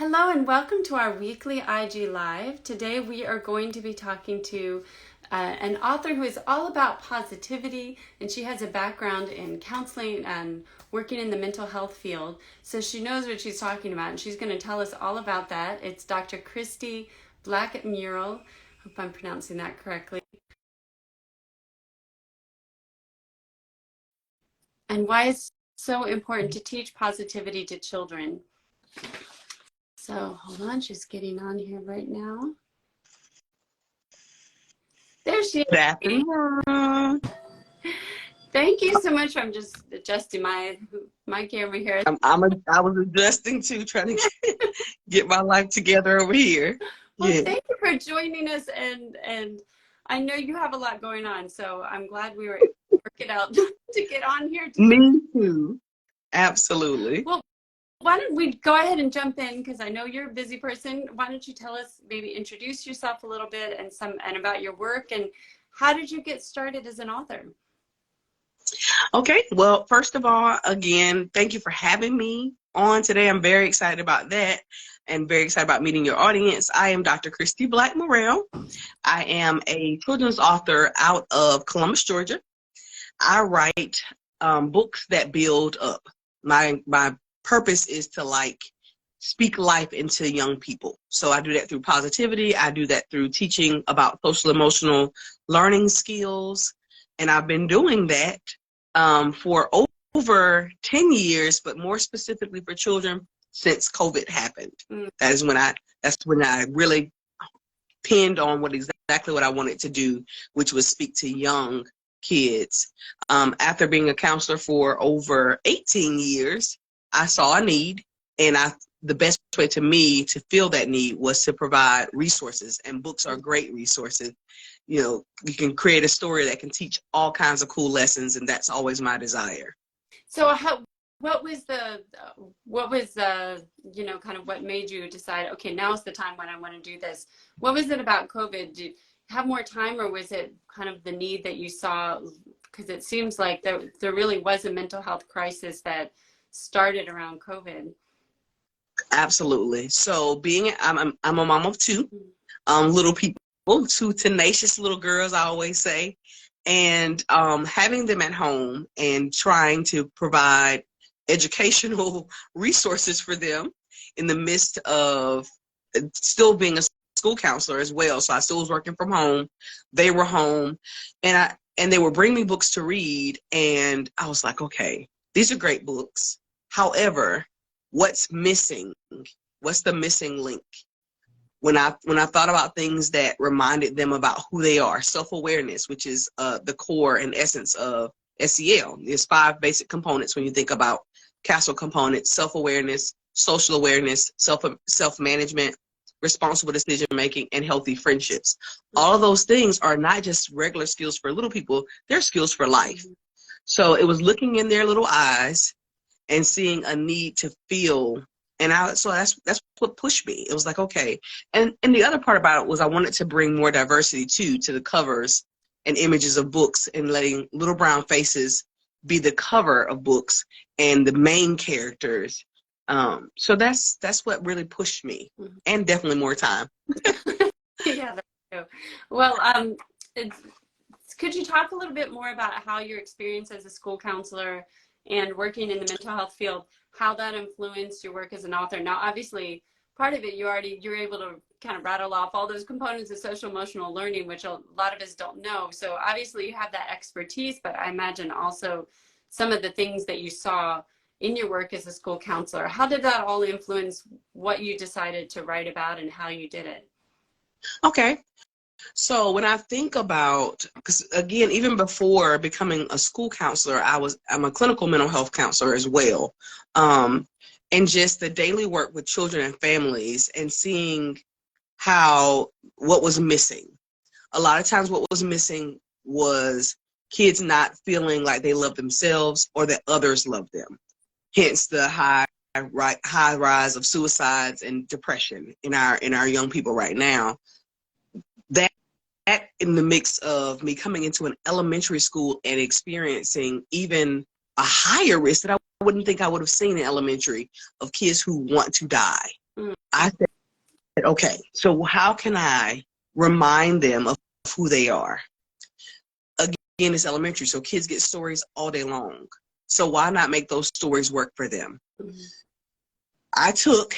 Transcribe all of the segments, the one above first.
Hello and welcome to our weekly IG Live. Today we are going to be talking to an author who is all about positivity, and she has a background in counseling and working in the mental health field. So she knows what she's talking about, and she's going to tell us all about that. It's Dr. Christie Black-Murrell. Hope I'm pronouncing that correctly. And why it's so important to teach positivity to children. So hold on, she's getting on here right now. There she is. Good afternoon. Thank you so much. I'm just adjusting my camera here. I was adjusting too, trying to get my life together over here. Well, Yeah. thank you for joining us, and I know you have a lot going on, so I'm glad we were able to work it out to get on here today. Me too. Absolutely. Well, why don't we go ahead and jump in, because I know you're a busy person. Why don't you tell us, maybe introduce yourself a little bit and about your work, and how did you get started as an author? Okay. Well, first of all, again, thank you for having me on today. I'm very excited about that and very excited about meeting your audience. I am Dr. Christie Black-Murrell. I am a children's author out of Columbus, Georgia. I write books that build up. My purpose is to speak life into young people. So I do that through positivity. I do that through teaching about social emotional learning skills. And I've been doing that for over 10 years, but more specifically for children since COVID happened. That's when I really pinned on exactly what I wanted to do, which was speak to young kids. After being a counselor for over 18 years, I saw a need, and the best way to me to fill that need was to provide resources, and books are great resources. You know, you can create a story that can teach all kinds of cool lessons, and that's always my desire. So what was kind of what made you decide, okay, now is the time when I want to do this? What was it about COVID? Did you have more time, or was it kind of the need that you saw? Because it seems like there really was a mental health crisis that started around COVID. Absolutely. So I'm a mom of two little people, two tenacious little girls, I always say, and having them at home and trying to provide educational resources for them in the midst of still being a school counselor as well. So I still was working from home. They were home, and they would bring me books to read, and I was like, okay, these are great books. However, what's missing? What's the missing link? When I thought about things that reminded them about who they are, self-awareness, which is the core and essence of SEL. There's 5 basic components when you think about CASEL components: self-awareness, social awareness, self-management, responsible decision-making, and healthy friendships. All of those things are not just regular skills for little people, they're skills for life. So it was looking in their little eyes and seeing a need to feel. So that's what pushed me. It was like, okay. And the other part about it was I wanted to bring more diversity to the covers and images of books, and letting little brown faces be the cover of books and the main characters. So that's what really pushed me, and definitely more time. Yeah, that's true. Well, could you talk a little bit more about how your experience as a school counselor and working in the mental health field, how that influenced your work as an author? Now, obviously, part of it, you're able to kind of rattle off all those components of social emotional learning, which a lot of us don't know. So obviously you have that expertise, but I imagine also some of the things that you saw in your work as a school counselor. How did that all influence what you decided to write about and how you did it? Okay. So when I think about, because again, even before becoming a school counselor, I'm a clinical mental health counselor as well. And just the daily work with children and families, and seeing what was missing. A lot of times what was missing was kids not feeling like they love themselves or that others love them. Hence the high rise of suicides and depression in our young people right now. That in the mix of me coming into an elementary school and experiencing even a higher risk that I wouldn't think I would have seen in elementary, of kids who want to die. Mm. I said, okay, so how can I remind them of who they are? Again, it's elementary, so kids get stories all day long. So why not make those stories work for them? Mm-hmm. I took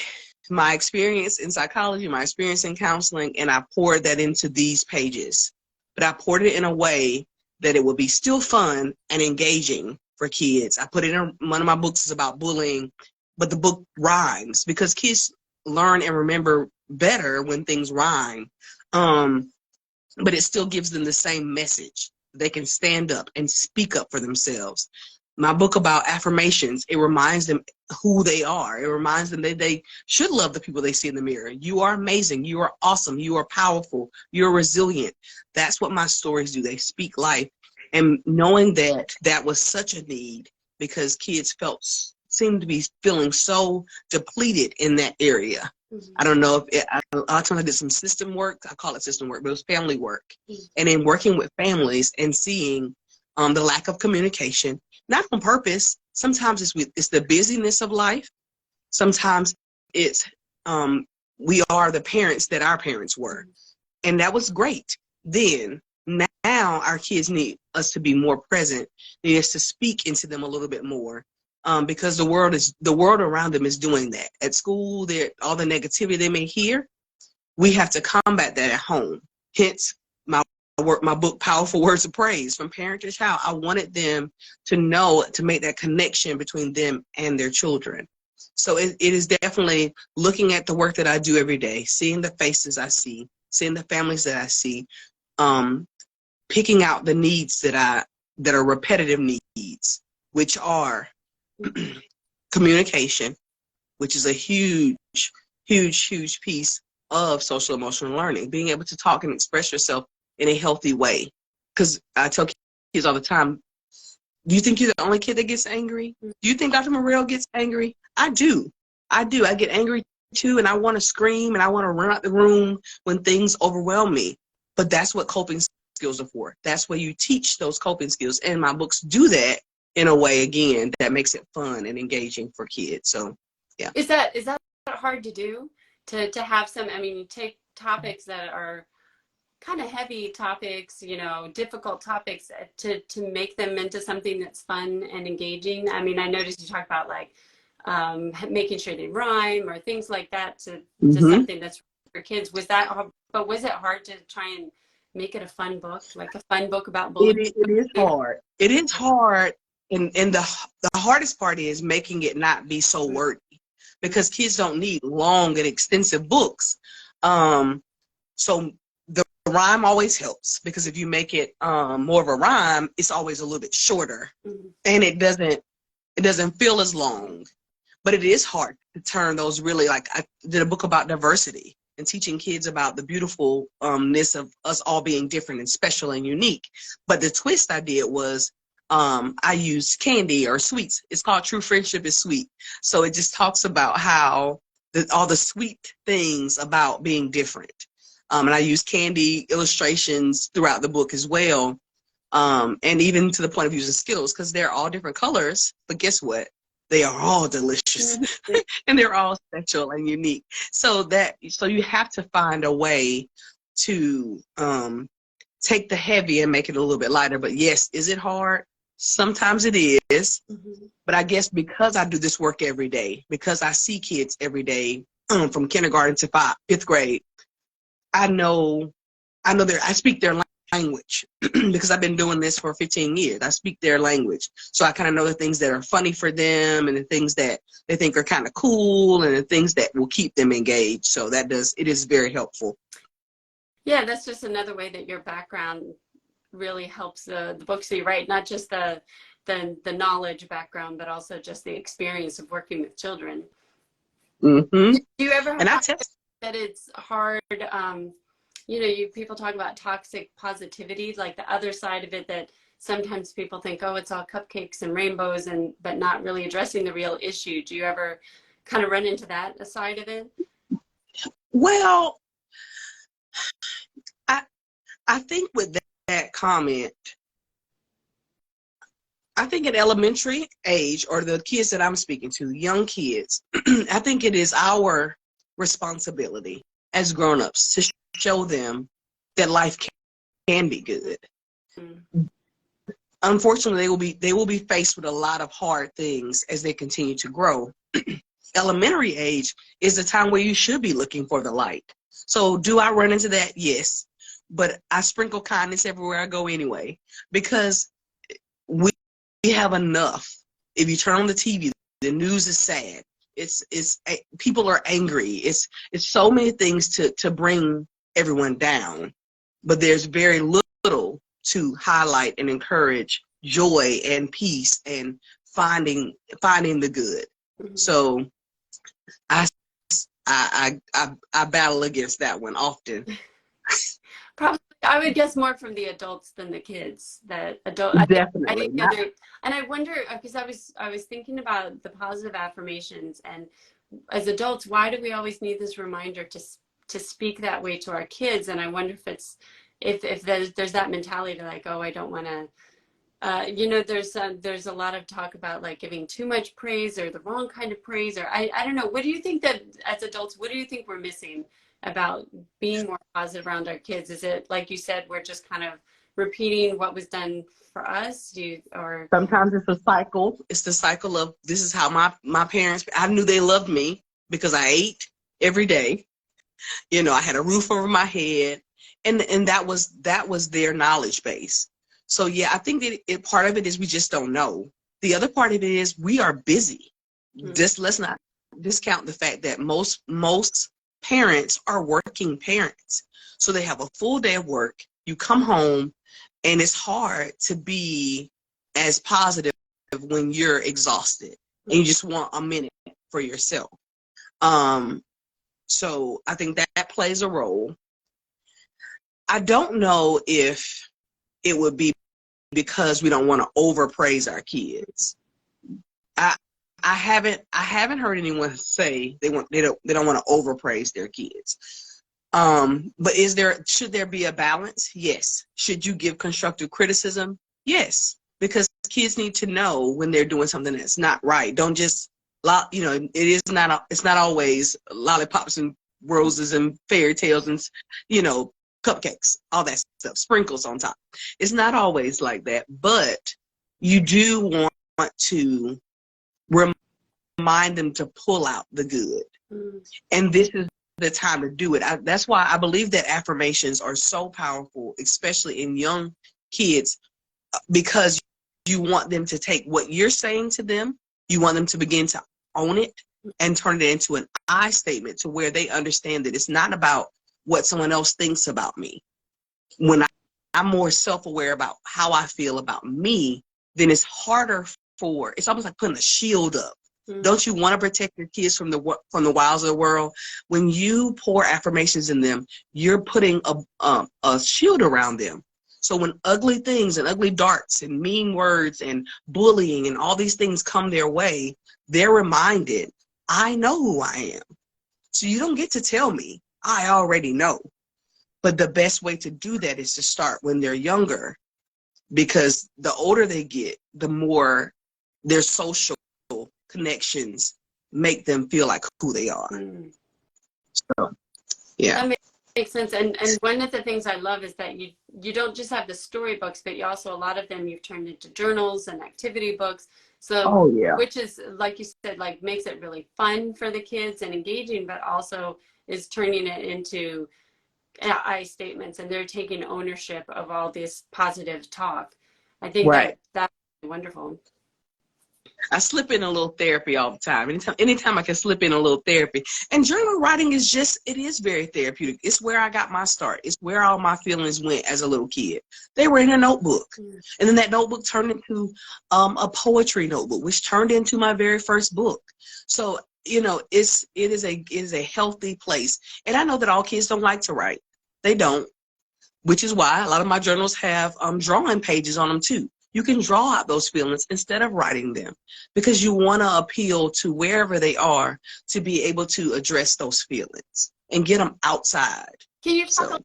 my experience in psychology, my experience in counseling, and I poured that into these pages. But I poured it in a way that it would be still fun and engaging for kids. I put it in one of my books is about bullying, but the book rhymes because kids learn and remember better when things rhyme. But it still gives them the same message. They can stand up and speak up for themselves. My book about affirmations, it reminds them who they are. It reminds them that they should love the people they see in the mirror. You are amazing. You are awesome. You are powerful. You're resilient. That's what my stories do. They speak life. And knowing that that was such a need because kids seemed to be feeling so depleted in that area. Mm-hmm. I don't know if it, a lot of times I did some system work. I call it system work, but it was family work. Mm-hmm. And in working with families and seeing the lack of communication, not on purpose. Sometimes it's the busyness of life. Sometimes it's we are the parents that our parents were. And that was great then. Now our kids need us to be more present, need us to speak into them a little bit more. Because the world around them is doing that. At school, all the negativity they may hear, we have to combat that at home. Hence, my book, Powerful Words of Praise, From Parent to Child. I wanted them to know, to make that connection between them and their children. So it is definitely looking at the work that I do every day, seeing the faces I see, seeing the families that I see, picking out the needs that are repetitive needs, which are communication, which is a huge, huge, huge piece of social emotional learning, being able to talk and express yourself in a healthy way. Because I tell kids all the time, do you think you're the only kid that gets angry? Do you think Dr. Murrell gets angry? I do. I get angry too, and I want to scream and I want to run out the room when things overwhelm me. But that's what coping skills are for. That's where you teach those coping skills. And my books do that in a way, again, that makes it fun and engaging for kids. So, yeah. Is that hard to do? To have some, I mean, you take topics that are kind of heavy topics, difficult topics, to make them into something that's fun and engaging. I mean, I noticed you talk about like making sure they rhyme or things like that to something that's for kids. Was it hard to try and make it a fun book, like a fun book about bullying? It is hard. It is hard. And the hardest part is making it not be so wordy, because kids don't need long and extensive books. So the rhyme always helps, because if you make it more of a rhyme, it's always a little bit shorter, and it doesn't feel as long. But it is hard to turn those really, like I did a book about diversity and teaching kids about the beautifulness of us all being different and special and unique. But the twist I did was I used candy or sweets. It's called True Friendship is Sweet. So it just talks about how all the sweet things about being different. And I use candy illustrations throughout the book as well. And even to the point of using Skittles, because they're all different colors. But guess what? They are all delicious and they're all special and unique. So you have to find a way to take the heavy and make it a little bit lighter. But yes, is it hard? Sometimes it is. But I guess because I do this work every day, because I see kids every day from kindergarten to fifth grade, I speak their language because I've been doing this for 15 years. I speak their language. So I kind of know the things that are funny for them and the things that they think are kind of cool and the things that will keep them engaged. So it is very helpful. Yeah, that's just another way that your background really helps the books that you write, not just the knowledge background, but also just the experience of working with children. Do you ever have that it's hard, people talk about toxic positivity, like the other side of it, that sometimes people think, oh, it's all cupcakes and rainbows, but not really addressing the real issue. Do you ever kind of run into that side of it? Well, I think with that comment, I think at elementary age, or the kids that I'm speaking to, young kids, I think it is our responsibility as grown-ups to show them that life can be good. Mm. Unfortunately, they will be faced with a lot of hard things as they continue to grow. Elementary age is the time where you should be looking for the light. So do I run into that? Yes. But I sprinkle kindness everywhere I go anyway, because we have enough. If you turn on the TV, the news is sad. It's people are angry. It's so many things to bring everyone down, but there's very little to highlight and encourage joy and peace and finding the good. Mm-hmm. So I battle against that one often. Probably, I would guess more from the adults than the kids. That adult, I Definitely think not. and I wonder, because I was thinking about the positive affirmations, and as adults, why do we always need this reminder to speak that way to our kids? And I wonder if it's if there's that mentality like, oh, I don't want to. You know, there's a lot of talk about like giving too much praise or the wrong kind of praise, or I don't know. What do you think that as adults, what do you think we're missing about being more positive around our kids? Is it like you said, we're just kind of repeating what was done for us? Or Sometimes it's a cycle. It's the cycle of, this is how my parents, I knew they loved me because I ate every day. You know, I had a roof over my head, and that was their knowledge base. So yeah, I think that part of it is we just don't know. The other part of it is we are busy. Just let's not discount the fact that most parents are working parents. So they have a full day of work. You come home and it's hard to be as positive when you're exhausted and you just want a minute for yourself. So I think that plays a role. I don't know if it would be because we don't want to overpraise our kids. I haven't heard anyone say they don't want to overpraise their kids. But should there be a balance? Yes. Should you give constructive criticism? Yes, because kids need to know when they're doing something that's not right. Don't just, you know, it's not always lollipops and roses and fairy tales and, you know, cupcakes, all that stuff, sprinkles on top. It's not always like that, but you do want to remind them to pull out the good. And this is the time to do it. That's why I believe that affirmations are so powerful, especially in young kids, because you want them to take what you're saying to them, you want them to begin to own it and turn it into an I statement, to where they understand that it's not about what someone else thinks about me. When I'm more self-aware about how I feel about me, then it's harder it's almost like putting a shield up. Don't you want to protect your kids from the wiles of the world? When you pour affirmations in them, you're putting a shield around them. So when ugly things and ugly darts and mean words and bullying and all these things come their way, they're reminded, I know who I am. So you don't get to tell me. I already know. But the best way to do that is to start when they're younger, because the older they get, the more their social connections make them feel like who they are. So, yeah. That makes sense. And one of the things I love is that you don't just have the storybooks, but you also, a lot of them you've turned into journals and activity books. So, which is, like you said, like makes it really fun for the kids and engaging, but also is turning it into I statements, and they're taking ownership of all this positive talk. I think that's wonderful. I slip in a little therapy all the time. Anytime I can slip in a little therapy. And journal writing is it is very therapeutic. It's where I got my start. It's where all my feelings went as a little kid. They were in a notebook. And then that notebook turned into a poetry notebook, which turned into my very first book. So, you know, it is a healthy place. And I know that all kids don't like to write. They don't, which is why a lot of my journals have drawing pages on them too. You can draw out those feelings instead of writing them, because you want to appeal to wherever they are to be able to address those feelings and get them outside. Can you talk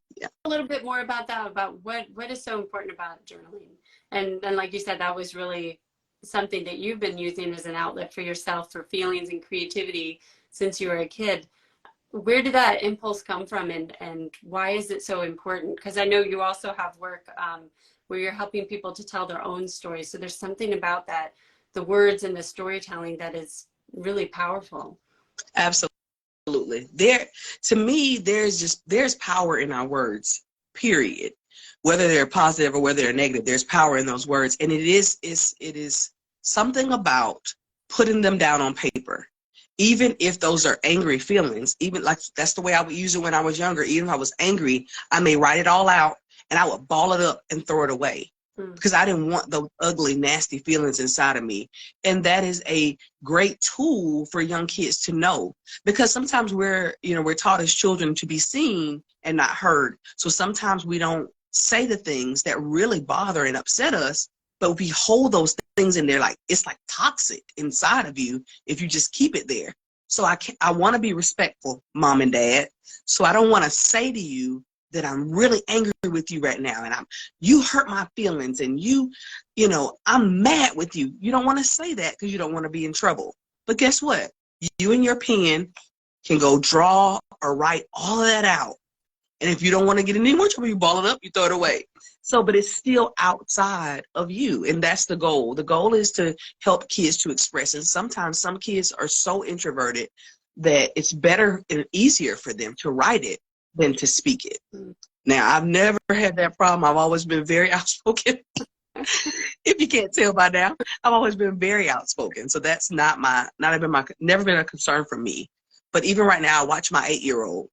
a little bit more about that, about what is so important about journaling? And like you said, that was really something that you've been using as an outlet for yourself, for feelings and creativity since you were a kid. Where did that impulse come from, and why is it so important? Because I know you also have work where you're helping people to tell their own stories. So there's something about that, the words and the storytelling, that is really powerful. Absolutely. To me, there's power in our words, period. Whether they're positive or whether they're negative, there's power in those words. And it is something about putting them down on paper. Even if those are angry feelings, even like that's the way I would use it when I was younger. Even if I was angry, I may write it all out and I would ball it up and throw it away because I didn't want those ugly, nasty feelings inside of me. And that is a great tool for young kids to know, because sometimes we're taught as children to be seen and not heard. So sometimes we don't say the things that really bother and upset us, but we hold those things in there like it's like toxic inside of you if you just keep it there. So I want to be respectful, mom and dad. So I don't want to say to you that I'm really angry with you right now and you hurt my feelings and I'm mad with you. You don't want to say that because you don't want to be in trouble. But guess what? You and your pen can go draw or write all of that out. And if you don't want to get in any more trouble, you ball it up, you throw it away. So, but it's still outside of you. And that's the goal. The goal is to help kids to express. And sometimes some kids are so introverted that it's better and easier for them to write it than to speak it. Now, I've never had that problem. I've always been very outspoken. If you can't tell by now, I've always been very outspoken. So that's never been a concern for me. But even right now, I watch my 8-year-old.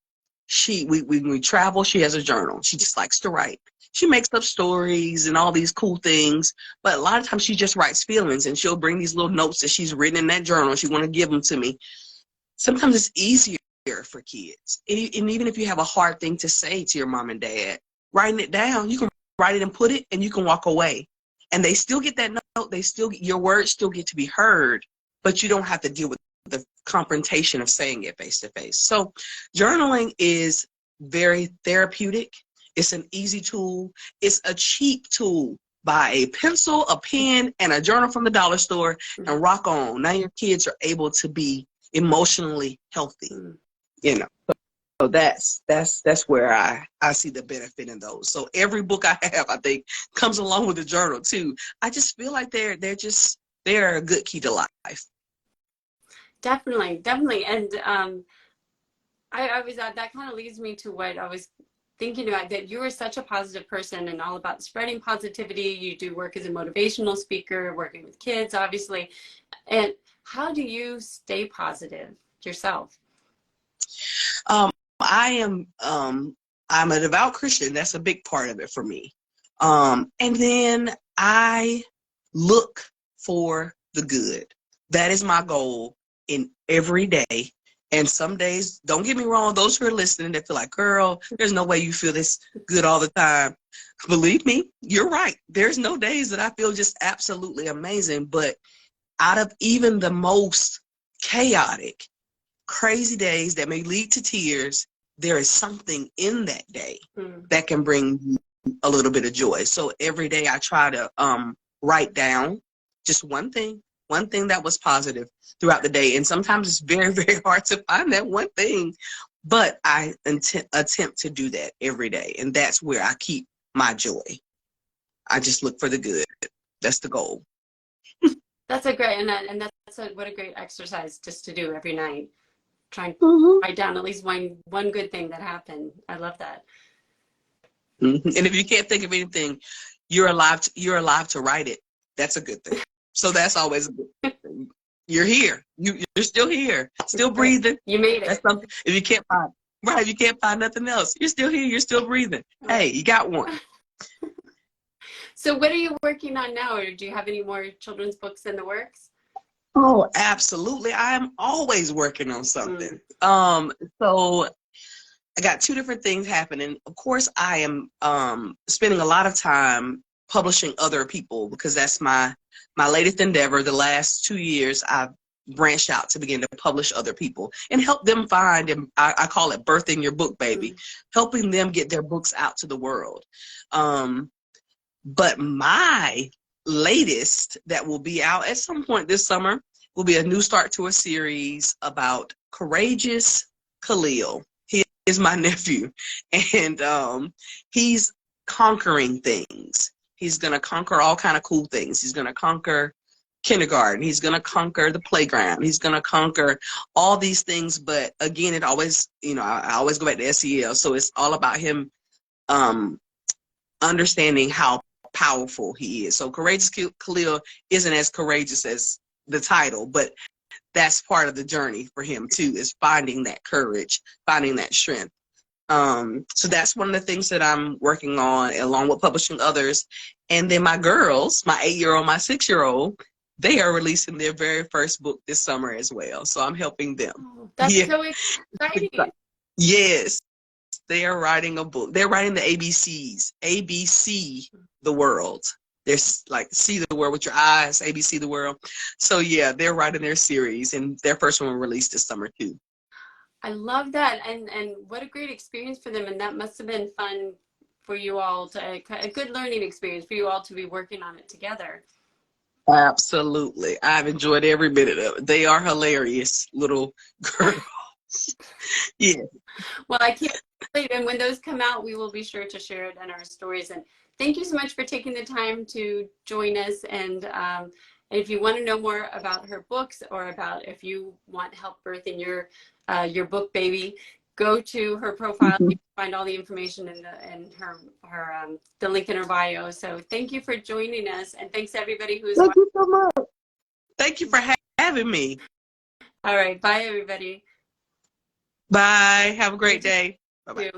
When we travel, she has a journal. She just likes to write. She makes up stories and all these cool things, but a lot of times she just writes feelings, and she'll bring these little notes that she's written in that journal. She want to give them to me. Sometimes it's easier for kids. And even if you have a hard thing to say to your mom and dad, writing it down, you can write it and put it, and you can walk away. And they still get that note. Your words still get to be heard, but you don't have to deal with the confrontation of saying it face to face. So journaling is very therapeutic. It's an easy tool. It's a cheap tool. Buy a pencil, a pen, and a journal from the dollar store and rock on. Now your kids are able to be emotionally healthy, So that's where I see the benefit in those. So every book I have, I think, comes along with a journal too. I just feel like they're a good key to life. Definitely. And that kind of leads me to what I was thinking about, that you are such a positive person and all about spreading positivity. You do work as a motivational speaker, working with kids, obviously. And how do you stay positive yourself? I'm a devout Christian. That's a big part of it for me. And then I look for the good. That is my goal in every day. And some days, don't get me wrong, those who are listening that feel like, girl, there's no way you feel this good all the time. Believe me, you're right. There's no days that I feel just absolutely amazing. But out of even the most chaotic, crazy days that may lead to tears, there is something in that day that can bring you a little bit of joy. So every day I try to write down just one thing that was positive throughout the day. And sometimes it's very, very hard to find that one thing, but I attempt to do that every day. And that's where I keep my joy. I just look for the good. That's the goal. That's a great, what a great exercise just to do every night. Trying to write down at least one good thing that happened. I love that. And if you can't think of anything, you're alive to write it. That's a good thing. So that's always a good thing. You're here. You're still here, still breathing. You made it. That's something. If you can't find nothing else, you're still here. You're still breathing. Hey, you got one. So what are you working on now? Or do you have any more children's books in the works? Oh, absolutely. I'm always working on something. So I got 2 different things happening. Of course, I am spending a lot of time publishing other people because that's my latest endeavor. The last 2 years, I've branched out to begin to publish other people and help them find, and I call it birthing your book, baby, helping them get their books out to the world. But my latest that will be out at some point this summer will be a new start to a series about courageous Khalil. He is my nephew, and he's conquering things. He's gonna conquer all kind of cool things. He's gonna conquer kindergarten. He's gonna conquer the playground. He's gonna conquer all these things. But again, it always, I always go back to SEL. So it's all about him understanding how powerful he is. So Courageous Khalil isn't as courageous as the title, but that's part of the journey for him too, is finding that courage, finding that strength. So that's one of the things that I'm working on, along with publishing others. And then my girls, my 8-year-old, my 6-year-old, they are releasing their very first book this summer as well. So I'm helping them. Oh, that's so exciting. Yes. They are writing a book. They're writing the ABCs. ABC the world. There's like see the world with your eyes, ABC the world. So yeah, they're writing their series, and their first one will release this summer too. I love that, and what a great experience for them, and that must have been fun for you all to a good learning experience for you all to be working on it together. Absolutely, I've enjoyed every minute of it. They are hilarious little girls. Yeah. Well, I can't wait, and when those come out, we will be sure to share it in our stories. And thank you so much for taking the time to join us. And if you want to know more about her books, or about if you want help birthing your book baby, go to her profile. You can find all the information in the link in her bio. So thank you for joining us, and thanks to everybody who's watching. Thank you so much. Thank you for having me. All right, bye everybody. Bye. Have a great day. Bye-bye.